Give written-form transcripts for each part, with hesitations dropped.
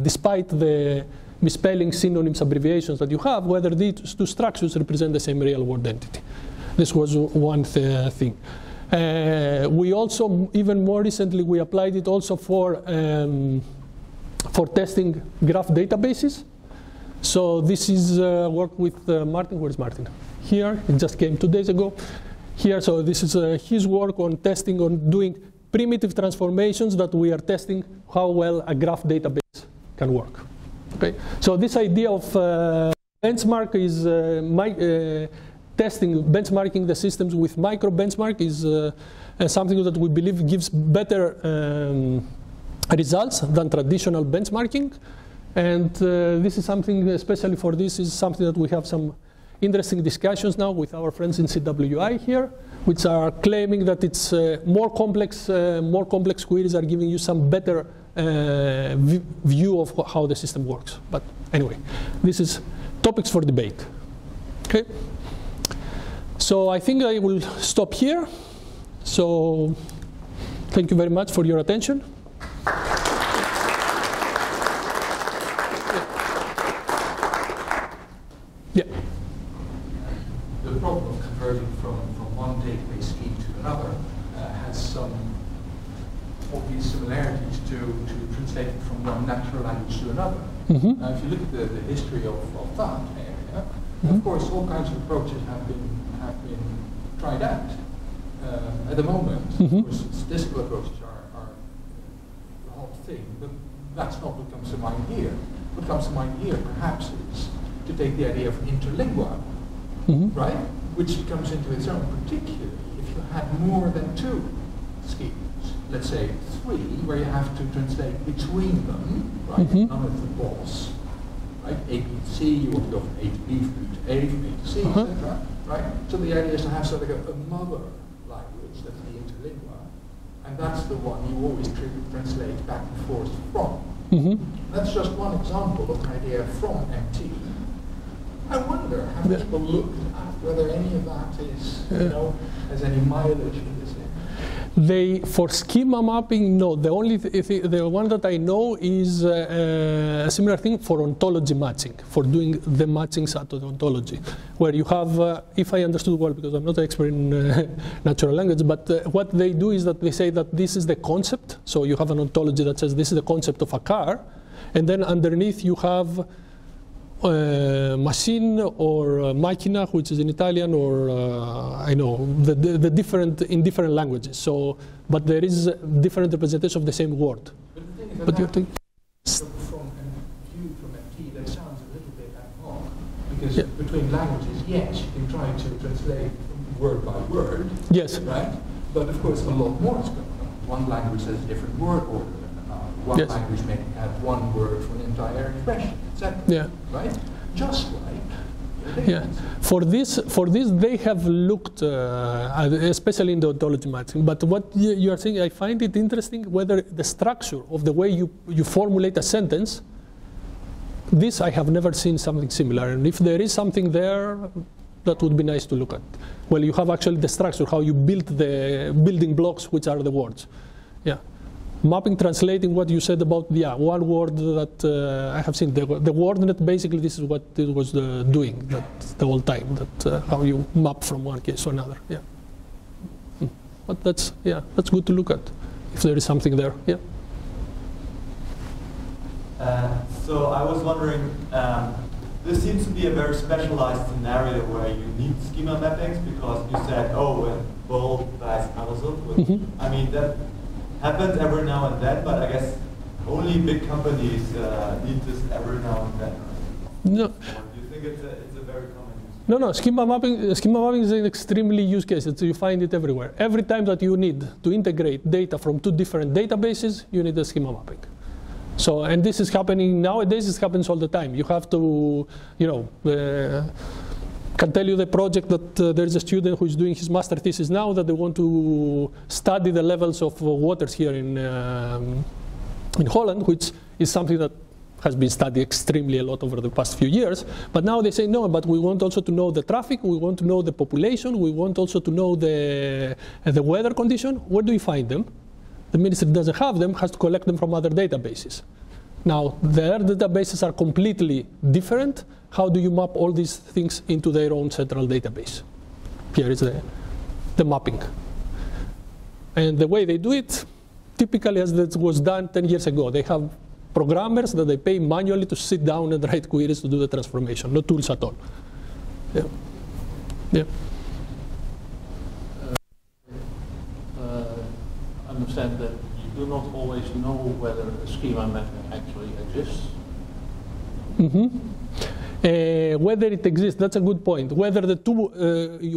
despite the misspelling, synonyms, abbreviations that you have, whether these two structures represent the same real-world entity. This was one thing. We also, even more recently, we applied it also for testing graph databases. So this is work with Martin. Where's Martin? Here, it just came 2 days ago. Here, so this is his work on testing, on doing primitive transformations that we are testing how well a graph database can work. Okay, so this idea of benchmark is benchmarking the systems with micro benchmark is something that we believe gives better results than traditional benchmarking. And this is something, especially for this, is something that we have some interesting discussions now with our friends in CWI here, which are claiming that it's more complex queries are giving you some better view of how the system works. But anyway, this is topics for debate. Okay. So I think I will stop here. So thank you very much for your attention. Yeah. The problem of converting from one database scheme to another has some obvious similarities to translating from one natural language to another. Mm-hmm. Now, if you look at the history of that area, of course, all kinds of approaches have been tried out. At the moment, of course, statistical approaches are the hot thing, but that's not what comes to mind here. What comes to mind here, perhaps, is to take the idea of interlingua, right? Which comes into its own, particularly if you had more than 2 schemes, let's say 3, where you have to translate between them, right? None of the boss, right? A, B, C, you want to go from A to B, from B to A, from A to C, etc. Right? So the idea is to have sort of a mother language, that's the interlingua, and that's the one you always translate back and forth from. That's just one example of an idea from MT. I wonder, have people looked at whether any of that is, has any mileage in this area? For schema mapping, no. The only the one that I know is a similar thing for ontology matching, for doing the matchings at the ontology, where you have, if I understood well, because I'm not an expert in natural language, but what they do is that they say that this is the concept. So you have an ontology that says this is the concept of a car, and then underneath you have machine or macchina, which is in Italian, or I know the different in different languages. So, but there is a different representation of the same word. But the thing is that from a view from MT, that sounds a little bit ad hoc, because between languages, yes, you can try to translate word by word. Yes. Right. But of course, a lot more is going on. One language has a different word order than another. One language may have one word for an entire expression, etc. Yeah. Right? Just like. Yeah. For this, they have looked, especially in the ontology matching. But what you are saying, I find it interesting whether the structure of the way you formulate a sentence. This I have never seen something similar, and if there is something there, that would be nice to look at. Well, you have actually the structure, how you build the building blocks, which are the words. Yeah. Mapping, translating what you said about one word that I have seen. The WordNet, basically, this is what it was doing the whole time. That how you map from one case to another. Yeah. But that's good to look at if there is something there. Yeah. So I was wondering, this seems to be a very specialized scenario where you need schema mappings because you said, bold vice also. I mean that happens every now and then, but I guess only big companies need this every now and then. No. Do you think it's a very common use case? No. Schema mapping is an extremely use case. You find it everywhere. Every time that you need to integrate data from 2 different databases, you need a schema mapping. So, and this is happening nowadays. This happens all the time. You have to, can tell you the project that there is a student who is doing his master thesis now that they want to study the levels of waters here in Holland, which is something that has been studied extremely a lot over the past few years. But now they say, no, but we want also to know the traffic, we want to know the population, we want also to know the weather condition. Where do you find them? the ministry doesn't have them, has to collect them from other databases. Now, their databases are completely different. How do you map all these things into their own central database? Here is the mapping. And the way they do it, typically as it was done 10 years ago, they have programmers that they pay manually to sit down and write queries to do the transformation, no tools at all. Yeah. Yeah. Understand that you do not always know whether a schema mapping actually exists. Whether it exists, that's a good point. Whether the two,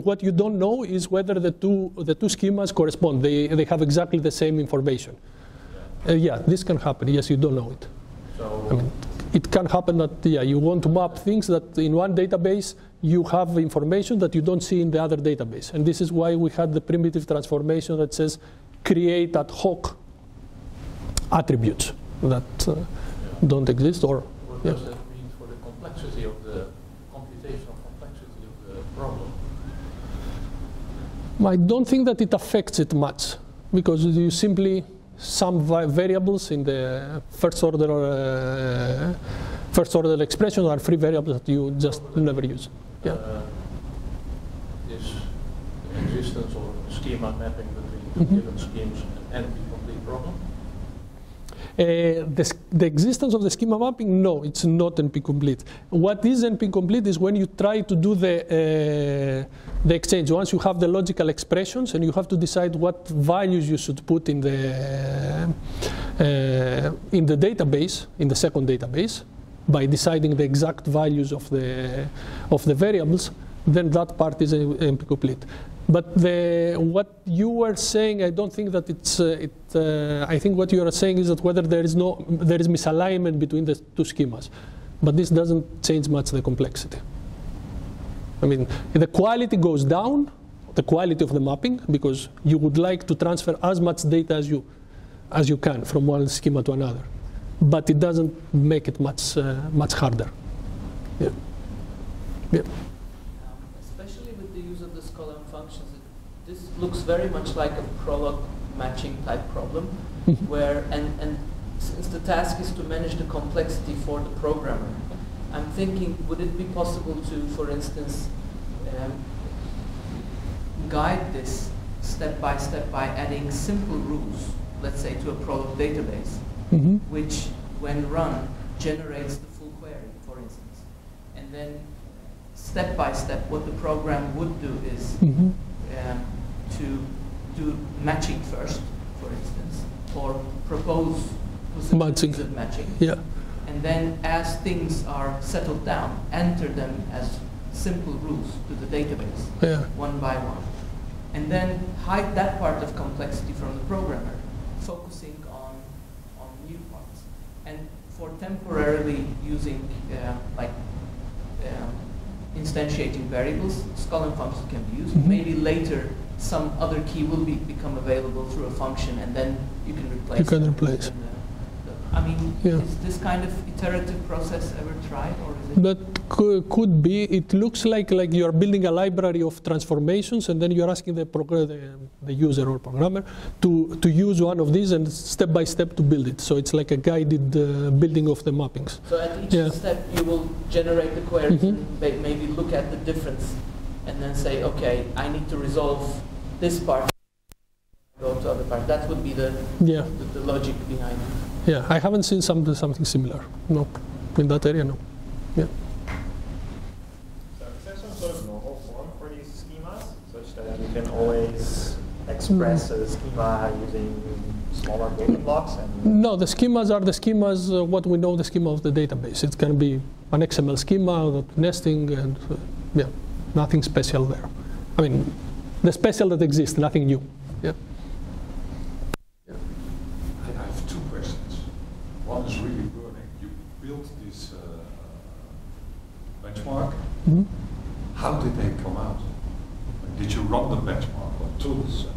what you don't know is whether the two schemas correspond. They have exactly the same information. Yeah, this can happen. Yes, you don't know it. So I mean, it can happen that you want to map things that in one database you have information that you don't see in the other database, and this is why we had the primitive transformation that says create ad hoc attributes that don't exist. Or what does that mean for the complexity of the computational complexity of the problem? I don't think that it affects it much, because you simply sum variables in the first order expression are free variables that you just never use. Yeah. Is the existence of schema mapping between two given schemes an NP-complete problem? The existence of the schema mapping, no, it's not NP-complete. What is NP-complete is when you try to do the exchange. Once you have the logical expressions and you have to decide what values you should put in the database, in the second database, by deciding the exact values of the variables, then that part is NP-complete. But what you were saying, I don't think that it's. I think what you are saying is that whether there is misalignment between the two schemas, but this doesn't change much the complexity. I mean, the quality goes down, the quality of the mapping, because you would like to transfer as much data as you can from one schema to another, but it doesn't make it much harder. Yeah. Yeah. This looks very much like a prolog matching type problem, where and since the task is to manage the complexity for the programmer, I'm thinking, would it be possible to, for instance, guide this step by step by adding simple rules, let's say to a prolog database, which when run generates the full query, for instance, and then step by step what the program would do is to do matching first, for instance, or propose possibilities of matching. Yeah. And then as things are settled down, enter them as simple rules to the database, one by one. And then hide that part of complexity from the programmer, focusing on new parts. And for temporarily using instantiating variables, Skull and function can be used. Maybe later some other key will become available through a function, and then you can replace. You can replace. I mean, is this kind of iterative process ever tried, or is it? That could be. It looks like you are building a library of transformations, and then you are asking the user or programmer to use one of these and step by step to build it. So it's like a guided building of the mappings. So at each step, you will generate the queries and maybe look at the difference, and then say, okay, I need to resolve this part. Go to other part. That would be the logic behind it. Yeah, I haven't seen something similar. No, in that area, no. Yeah. So is there some sort of normal form for these schemas, such that you can always express a schema using smaller building blocks? No, the schemas are the schemas, what we know the schema of the database. It can be an XML schema, nesting, and nothing special there. I mean, the special that exists, nothing new. Yeah. One is really burning. You built this benchmark. How did they come out? Did you run the benchmark on tools?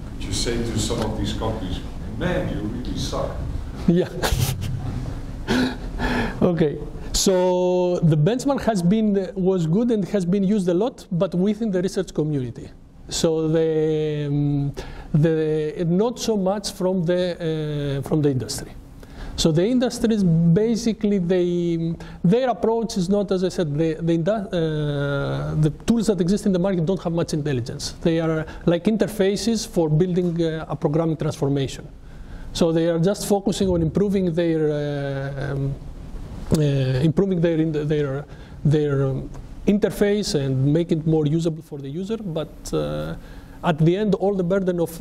Could you say to some of these companies, man, you really suck? Yeah. Okay. So the benchmark was good and has been used a lot, but within the research community. So not so much from the industry. So the industry is basically their approach is not, as I said, the tools that exist in the market don't have much intelligence. They are like interfaces for building a programming transformation. So they are just focusing on improving their interface and make it more usable for the user. But at the end, all the burden of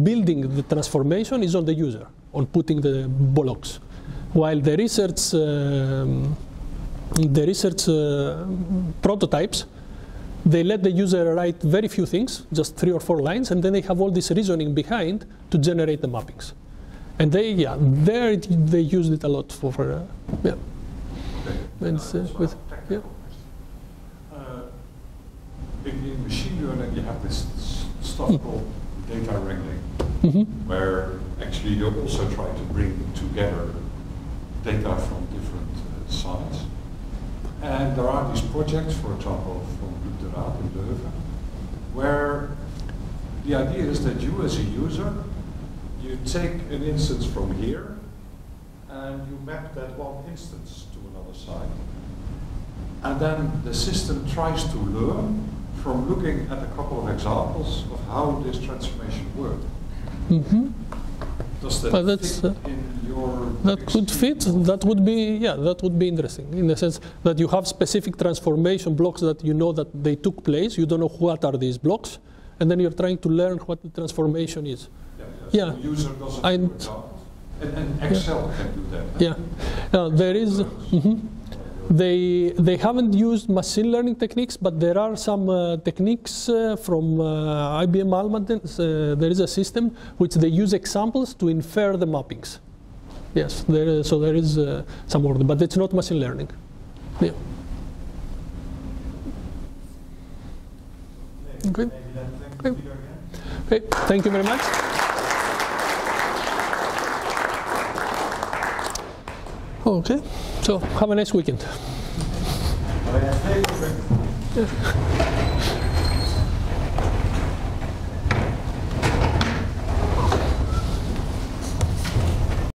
building the transformation is on the user, on putting the blocks. While the research prototypes, they let the user write very few things, just 3 or 4 lines, and then they have all this reasoning behind to generate the mappings. And they used it a lot for yeah. And, In machine learning, you have this stuff called data wrangling, where actually you also try to bring together data from different sides. And there are these projects, for example, from Utrecht in Leuven, where the idea is that you as a user, you take an instance from here, and you map that one instance to another side. And then the system tries to learn from looking at a couple of examples of how this transformation worked. Does that fit in your... That could fit. That would be interesting, in the sense that you have specific transformation blocks that you know that they took place. You don't know what are these blocks, and then you're trying to learn what the transformation is. So the user doesn't do examples. And Excel can do that. Yeah. Now, there is... They haven't used machine learning techniques, but there are some techniques from IBM Almaden. There is a system which they use examples to infer the mappings. Yes, so there is some order, but it's not machine learning. Yeah. Okay. Okay. Thank you very much. Okay. So have a nice weekend. Have a nice day.